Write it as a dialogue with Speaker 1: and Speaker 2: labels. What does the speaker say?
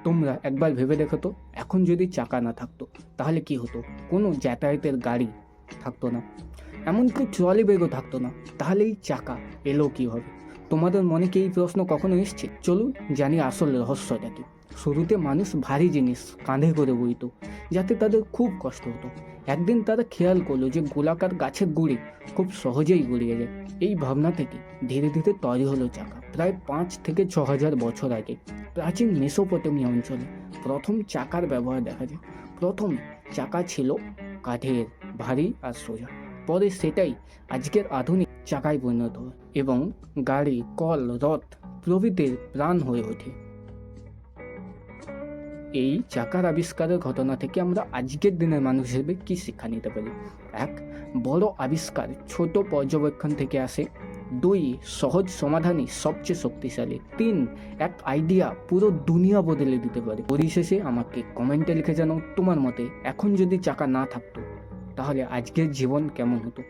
Speaker 1: তোমরা একবার ভেবে দেখো তো, এখন যদি চাকা না থাকতো তাহলে কি হতো? কোনো যাতায়াতের গাড়ি থাকতো না, এমনকি ট্রলি ব্যাগও থাকতো না। তাহলে এই চাকা এলো কীভাবে? তোমাদের মনে কি এই প্রশ্ন কখনো এসছে? চলুন জানি আসল রহস্যটা কি। শুরুতে মানুষ ভারী জিনিস কাঁধে করে বইতো, যাতে তাদের খুব কষ্ট হতো। একদিন তারা খেয়াল করলো যে গোলাকার গাছের গুঁড়ি খুব সহজেই গড়িয়ে যায়। এই ভাবনা থেকে ধীরে ধীরে তৈরি হলো চাকা। প্রায় 5 থেকে 6 হাজার বছর আগে প্রাচীন মেসোপটেমিয়া অঞ্চলে প্রথম চাকার ব্যবহার দেখা যায়। প্রথমে চাকা ছিল কাঠের, ভারী আর সোজা। পরে সেটাই আজকের আধুনিক চাকায় পরিণত হয় এবং গাড়ি, কল, রথ প্রভৃতির প্রাণ হয়ে ওঠে। এই চাকার আবিষ্কারের ঘটনা থেকে আমরা আজকের দিনের মানুষ হিসেবে কি শিক্ষা নিতে পারি? 1. বড় আবিষ্কার ছোট পর্যবেক্ষণ থেকে আসে। 2. সহজ সমাধানই সবচেয়ে শক্তিশালী। 3. এক আইডিয়া পুরো দুনিয়া বদলে দিতে পারে। পরিশেষে আমাকে কমেন্টে লিখে জানাও তোমার মতে এখন যদি চাকা না থাকতো তাহলে আজকের জীবন কেমন হতো।